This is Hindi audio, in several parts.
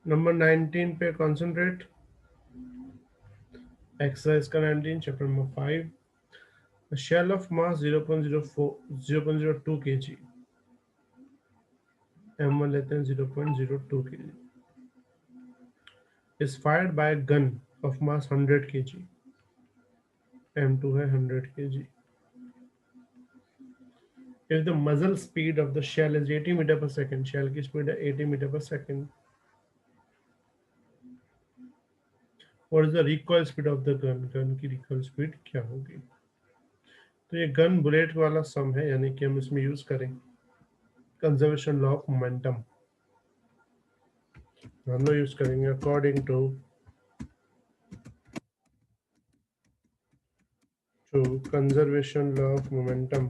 नंबर 19 पे कॉन्सेंट्रेट। एक्सरसाइज का 19, chapter number 5। A shell of mass 0.02 kg, m1 लेते हैं 0.02 kg, is fired by a gun of mass 100 kg, m2 है 100 kg. If the muzzle speed of the shell is 80 meter per second, shell की speed है 80 meter per second, what is the recoil speed of the gun? Gun की recoil speed क्या होगी? तो ये गन बुलेट वाला सम है, यानी कि हम इसमें यूज करें कंजर्वेशन लॉ ऑफ मोमेंटम। हम लोग यूज करेंगे according to conservation law of momentum.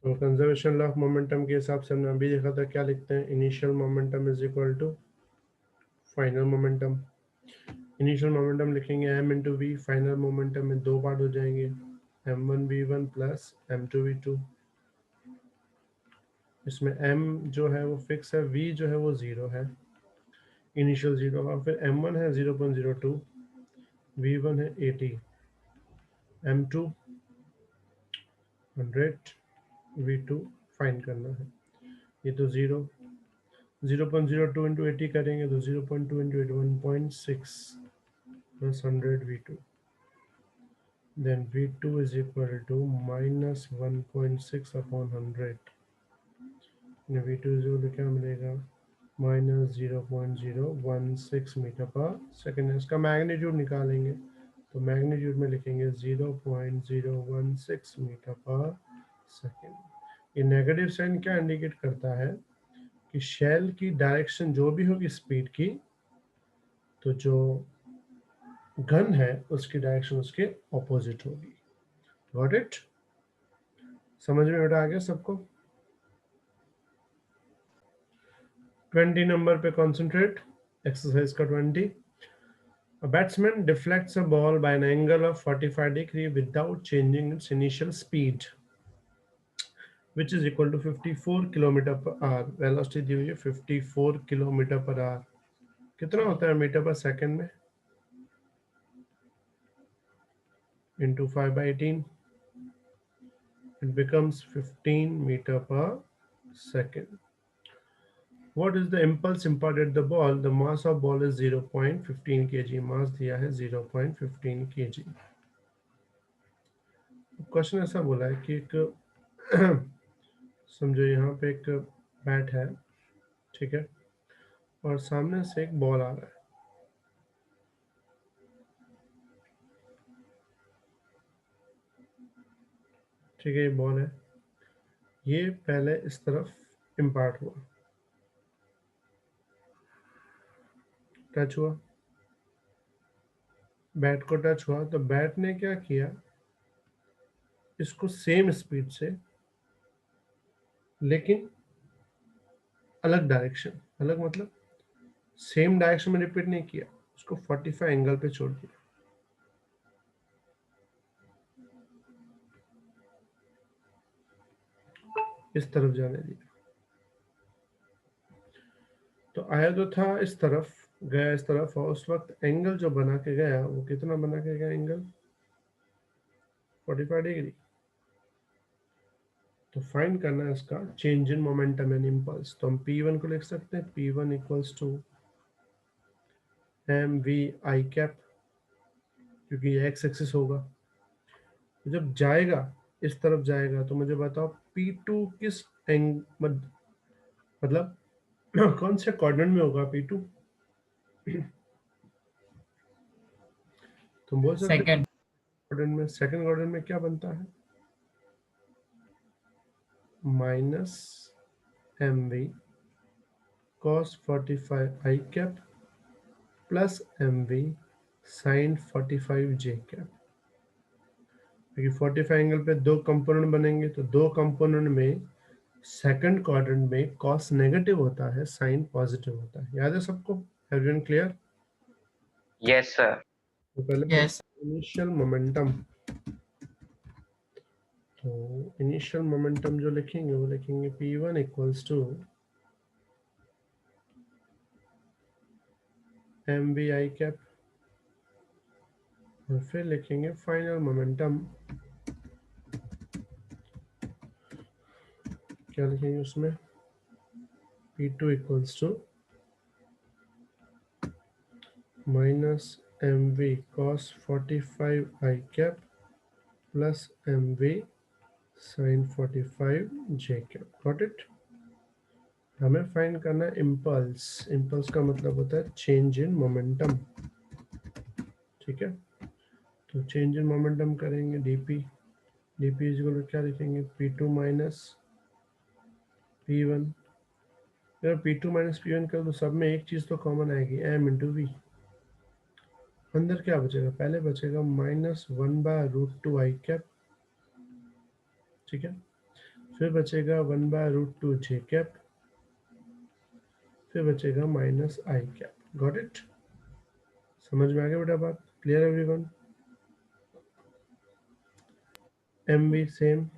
तो कंजर्वेशन लॉ ऑफ मोमेंटम के हिसाब से हमने अभी देखा था, क्या लिखते हैं, initial momentum is equal to final momentum. Initial momentum लिखेंगे m into v, final momentum में दो पार्ट हो जाएंगे, m1v1 प्लस m2v2। इसमें m जो है वो फिक्स है, v जो है वो जीरो है, इनिशियल जीरो, और फिर m1 है 0.02, v1 है 80, m2 100, v2 फाइंड करना है। ये तो 0.02 इंटू 80 करेंगे तो 0.2 into 80 1.6 plus 100 v2, then v2 is equal to minus 1.6 upon 100, v2 is equal to क्या मिलेगा, माइनस 0.016 मीटर पर सेकेंड। इसका मैग्नीट्यूड निकालेंगे तो मैग्नीट्यूड में लिखेंगे 0.016 मीटर पर सेकेंड। ये नेगेटिव साइन क्या इंडिकेट करता है कि शेल की डायरेक्शन जो भी होगी स्पीड की, तो जो गन है उसकी डायरेक्शन उसके ऑपोजिट होगी। Got it? समझ में बेटा आ गया सबको? 20 नंबर पे कॉन्सेंट्रेट, एक्सरसाइज का 20। A batsman deflects a ball by an angle of 45 degree without changing its initial speed, which is equal to 54 kilometre per hour. Velocity दी हुई है 54 किलोमीटर पर आवर। कितना होता है मीटर पर सेकंड में? Into 5/18, it becomes 15 meter per second. What is the impulse imparted the ball? The mass of ball is 0.15 kg. मास दिया है 0.15 kg। क्वेश्चन ऐसा बोला है कि एक समझो यहाँ पे एक बैट है, ठीक है, और सामने से एक बॉल आ रहा है, ठीक है, ये बॉल है, ये पहले इस तरफ इम्पार्ट हुआ, टच हुआ, बैट को टच हुआ, तो बैट ने क्या किया, इसको सेम स्पीड से लेकिन अलग डायरेक्शन, अलग मतलब सेम डायरेक्शन में रिपीट नहीं किया, उसको 45 एंगल पे छोड़ दिया, इस तरफ जाने दिया। तो आया तो था इस तरफ, गया इस तरफ, और उस वक्त एंगल जो बना के गया वो कितना बना के गया एंगल? 45 डिग्री। तो फाइंड करना है इसका change in momentum and impulse. तो हम P1 को लिख सकते हैं, P1 equals to mv i cap, क्योंकि ये एक्स एक्सिस होगा। तो जब जाएगा इस तरफ जाएगा तो मुझे बताओ P2 किस मतलब कौन से क्वाड्रेंट में होगा P2? तुम बोल सकते सेकंड क्वाड्रेंट में। सेकंड क्वाड्रेंट में क्या बनता है? Minus mv cos 45 i cap plus mv sin 45 j cap. क्योंकि 45 एंगल पे दो कंपोनेंट बनेंगे, तो दो कंपोनेंट में सेकंड क्वाड्रेंट में कॉस नेगेटिव होता है, साइन पॉजिटिव होता है। याद है सबको? Everyone clear? Yes sir. तो पहले यस इनिशियल मोमेंटम, तो इनिशियल मोमेंटम जो लिखेंगे वो लिखेंगे P1 equals to mvi cap, और फिर लिखेंगे फाइनल मोमेंटम, क्या लिखेंगे उसमें, P2 equals to minus mv cos 45 i cap plus mv sin 45 j cap. Got it. हमें फाइंड करना है इम्पल्स. इम्पल्स का मतलब होता है चेंज इन मोमेंटम. ठीक है, तो चेंज इन मोमेंटम करेंगे dp. dp is equal to क्या लिखेंगे, p2 माइनस p1. अगर p2 माइनस p1 कर तो सब में एक चीज तो कॉमन आएगी, m इंटू v. अंदर क्या बचेगा, पहले बचेगा -1/√2 i कैप. ठीक है, फिर बचेगा 1/√2 j कैप, फिर बचेगा minus i cap. Got it. समझ में आ गया बेटा बात. Clear everyone. mv सेम,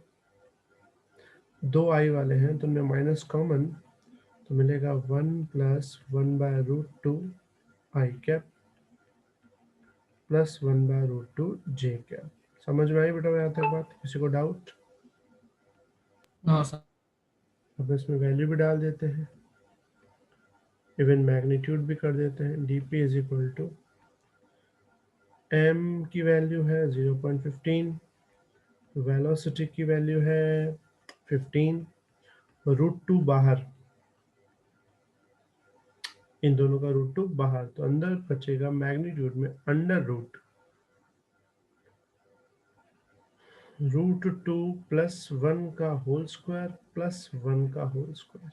दो i वाले हैं तो उनमें माइनस कॉमन, तो मिलेगा 1 plus 1/√2 i cap plus 1/√2 j cap. समझ में आई बेटा यहाँ तक बात. किसी को डाउट? हाँ सर। अब इसमें वैल्यू भी डाल देते हैं, इवन मैग्नीट्यूड भी कर देते हैं. dp is equal to m की वैल्यू है 0.15, वेलोसिटी की वैल्यू है 15, √2 बाहर, इन दोनों का √2 बाहर, तो अंदर बचेगा मैग्नीट्यूड में √2 प्लस 1 का होल स्क्वायर प्लस 1 का होल स्क्वायर.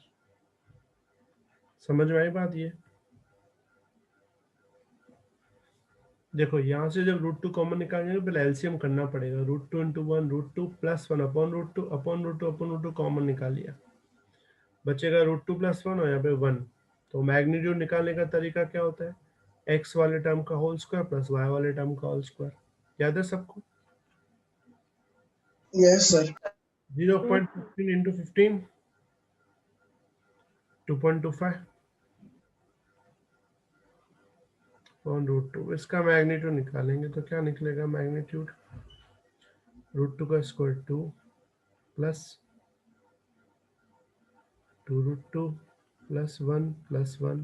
समझ में आई बात. ये देखो यहाँ से जब √2 कॉमन निकालेंगे पहले एलसीएम करना पड़ेगा. √2 into 1 √2 plus 1 upon √2 upon √2 upon √2 common निकाल लिया, बचेगा √2 प्लस 1 और यहाँ पे 1. तो मैग्नीट्यूड निकालने का तरीका क्या होता है, एक्स वाले टर्म का होल स्क्वायर प्लस वाई वाले टर्म का होल स्क्वायर. याद है सबको? Yes sir. 0.15 into 15 2.25 upon √2. इसका मैग्नीट्यूड निकालेंगे तो क्या निकलेगा, मैग्नीट्यूड √2 का square 2 plus 2√2 plus 1 plus 1,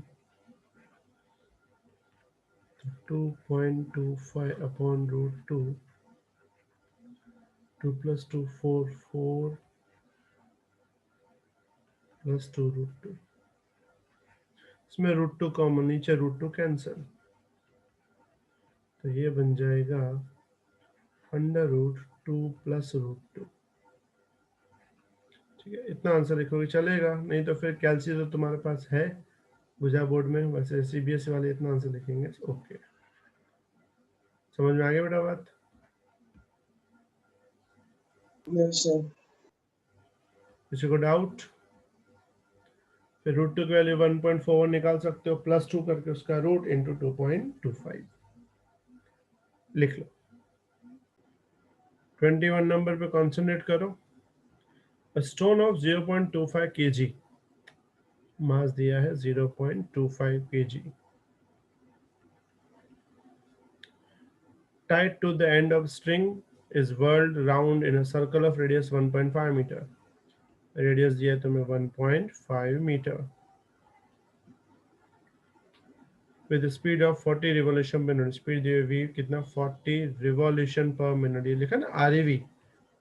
2.25 upon √2, 2 plus 2 4, 4 plus 2√2. इसमें √2 कॉमन, नीचे √2 कैंसिल, तो ये बन जाएगा √2 प्लस √2. ठीक है, इतना आंसर लिखोगे चलेगा, नहीं तो फिर कैलसी तो तुम्हारे पास है गुजरात बोर्ड में, वैसे सीबीएसई वाले इतना आंसर लिखेंगे. ओके, समझ में आ गया बेटा बात. Yes sir. किसी को डाउट? फिर √2 की वैल्यू 1.41 निकाल सकते हो, प्लस 2 करके उसका रूट इंटू 2.25 लिख लो. 21 नंबर पे कॉन्सेंट्रेट करो. स्टोन ऑफ 0.25 kg, मास दिया है 0.25 kg, tied to the end of string is whirled round in a circle of radius 1.5 meter. Radius दिया है तुम्हें 1.5 metre with a speed of 40 revolution per minute. Speed दी हुई कितना, 40 रिवॉल्यूशन पर मिनट. ये लिखा ना आरईवी.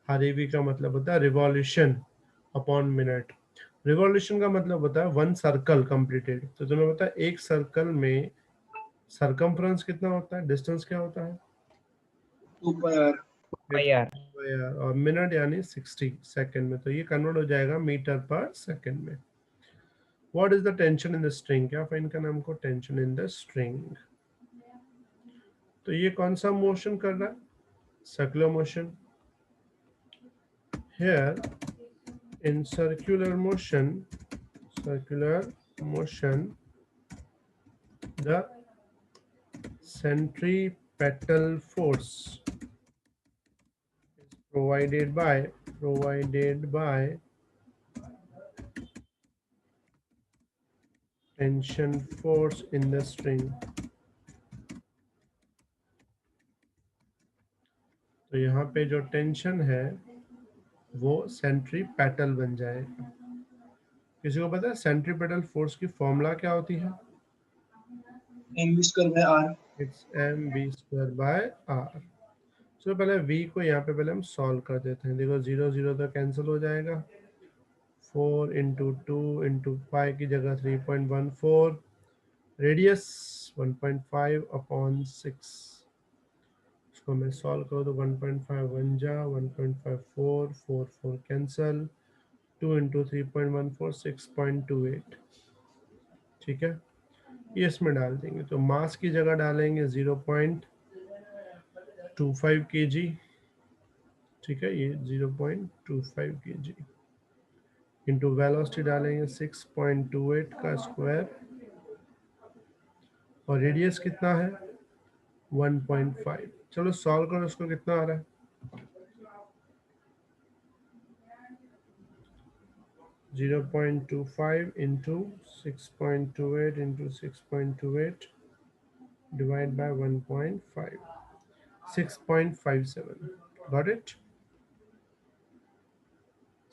आरईवी का मतलब होता है रिवॉल्यूशन अपॉन मिनट. रिवॉल्यूशन का मतलब होता है वन सर्कल कंप्लीटेड. तो तुम्हें पता है एक सर्कल में सरकमफ्रेंस कितना होता है, डिस्टेंस क्या होता है, 2 पाई यार और मिनट यानी 60 सेकंड में, तो ये कन्वर्ट हो जाएगा मीटर पर सेकंड में. What is the tension in the string, क्या फाइन करना हमको, टेंशन इन द स्ट्रिंग. तो ये कौन सा मोशन कर रहा है, circular motion. Here in circular motion the centripetal force is provided by tension force in the string। तो यहाँ पे जो टेंशन है वो सेंट्रीपेटल बन जाएगा। किसी को पता है सेंट्रीपेटल फोर्स की फॉर्मूला क्या होती है? mv square by r। It's mv²/r। सो पहले v को यहाँ पे पहले हम सॉल्व कर देते हैं। देखो 0 0 तो कैंसिल हो जाएगा। 4 इंटू 2 इंटू 5 की जगह 3.14, रेडियस 1.5 अपॉन 6। इसको मैं सॉल्व करूँ तो 1.5 1 जा 1.5 4 4 4 कैंसल, 2 इंटू 3.14 6.28। ठीक है, ये इसमें डाल देंगे तो मास की जगह डालेंगे 0.25 kg। ठीक है, ये 0.25 kg इंटू वेलोसिटी डालेंगे 6.28 का स्क्वायर, और रेडियस कितना है 1.5। चलो सॉल्व करो, इसको कितना आ रहा है? 0.25 into 6.28 into 6.28 divide by 1.5, 6.57। Got it?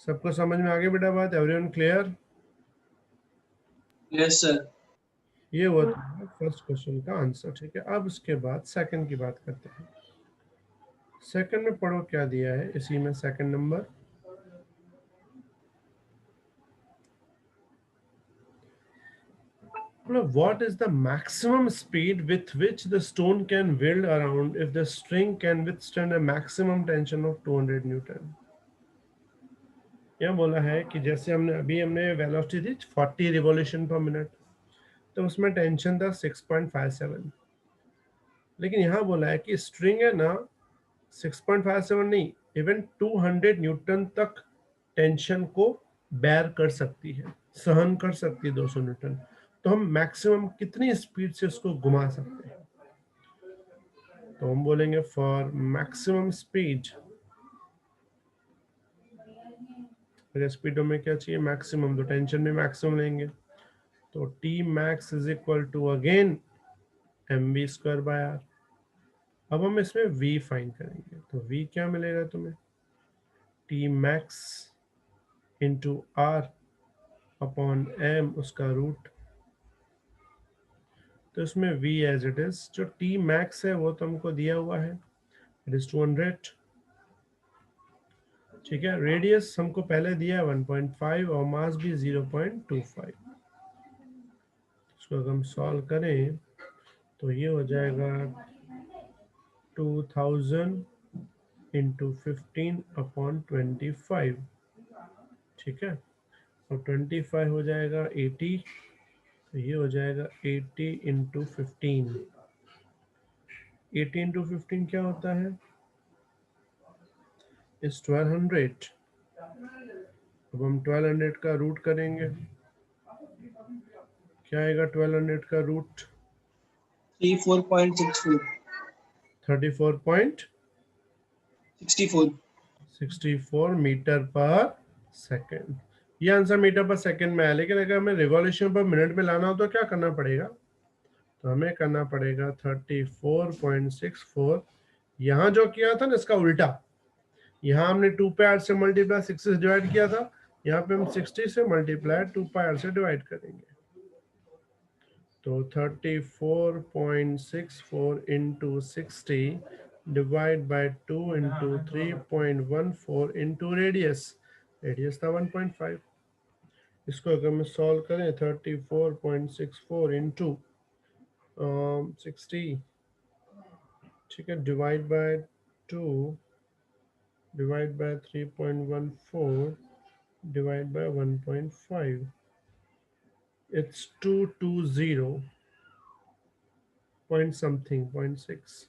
सबको समझ में आ गई बेटा बात? Everyone clear? yes sir। ये हुआ तुम्हारा फर्स्ट क्वेश्चन का आंसर। ठीक है, अब उसके बाद सेकंड की बात करते हैं। सेकंड में पढ़ो क्या दिया है इसी में। Second number, what is the maximum speed with which the stone can whirl around if the string can withstand a maximum tension of 200 Newton? यह बोला है कि जैसे हमने वेलोसिटी थी 40 रिवॉल्यूशन पर मिनट, तो उसमें टेंशन था 6.57, लेकिन यहाँ बोला है कि स्ट्रिंग है ना 6.57 नहीं, इवन 200 न्यूटन तक टेंशन को बेयर कर सकती है, सहन कर सकती है 200 न्यूटन। तो हम मैक्सिमम कितनी स्पीड से उसको घुमा सकते हैं? तो हम बोलेंगे फॉर मैक्सिमम स्पीड, अगर स्पीडों में क्या चाहिए मैक्सिमम, तो टेंशन में मैक्सिमम लेंगे। तो t max is equal to again mv²/r। अब हम इसमें v फाइंड करेंगे, तो v क्या मिलेगा तुम्हें? T max into r upon m उसका रूट। तो इसमें v एज इट इज, जो टी मैक्स है वो तो हमको दिया हुआ है, इट इज 200। ठीक है, रेडियस हमको पहले दिया है 1.5 और मास भी 0.25। इसको अगर हम सॉल्व करें तो ये हो जाएगा 2000 इंटू 15 अपॉन 25। ठीक है, और 25 हो जाएगा 80, तो ये हो जाएगा 80 इंटू 15। 80 इंटू 15 क्या होता है? इस 1200। अब हम 1200 का रूट करेंगे, क्या आएगा 1200 का रूट? 34.64। 34.64 मीटर पर सेकंड। ये आंसर मीटर पर सेकंड में है, लेकिन अगर हमें रिवॉल्यूशन पर मिनट में लाना हो तो क्या करना पड़ेगा? तो हमें करना पड़ेगा 34.64। यहाँ जो किया था ना इसका उल्टा, यहाँ हमने 2 पाई आर से मल्टीप्लाई 6 से डिवाइड किया था, यहाँ पे हम 60 से मल्टीप्लाई 2 पाई आर से डिवाइड करेंगे। तो 34.64 into 60 divide by 2 into 3.14 into radius, radius था 1.5। इसको अगर मैं सॉल्व करें 34.64 इंटू 60, ठीक है, divide by 2 divide by 3.14 divide by 1.5, it's 220 point something 0.6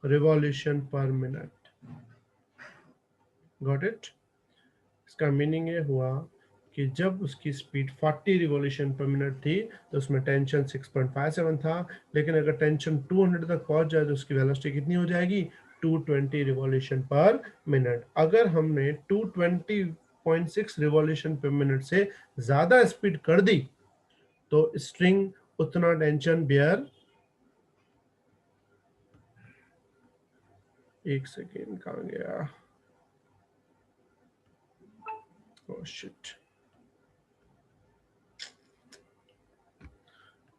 revolution per minute। Got it? इसका मीनिंग ये हुआ कि जब उसकी स्पीड 40 रिवॉल्यूशन पर मिनट थी तो उसमें टेंशन 6.57 था, लेकिन अगर टेंशन 200 तक पहुंच जाए तो उसकी वेलोसिटी कितनी हो जाएगी? 220 रिवॉल्यूशन पर मिनट। अगर हमने 220.6 रिवॉल्यूशन पर मिनट से ज्यादा स्पीड कर दी तो स्ट्रिंग उतना टेंशन बियर, एक सेकेंड कहाँ गया, ओह शिट,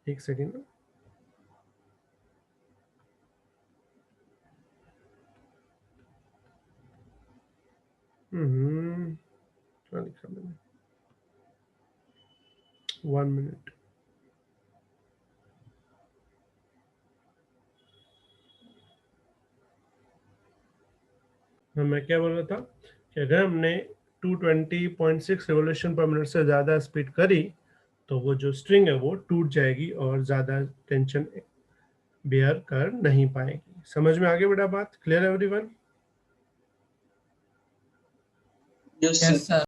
एक सेकेंड, क्या लिखा मैंने, 1 मिनट। मैं क्या बोल रहा था कि अगर हमने 220.6 रिवॉल्यूशन पर मिनट से ज्यादा स्पीड करी तो वो जो स्ट्रिंग है वो टूट जाएगी और ज्यादा टेंशन बेयर कर नहीं पाएगी। समझ में आ गया बेटा बात? Clear everyone? Yes yes sir. Sir.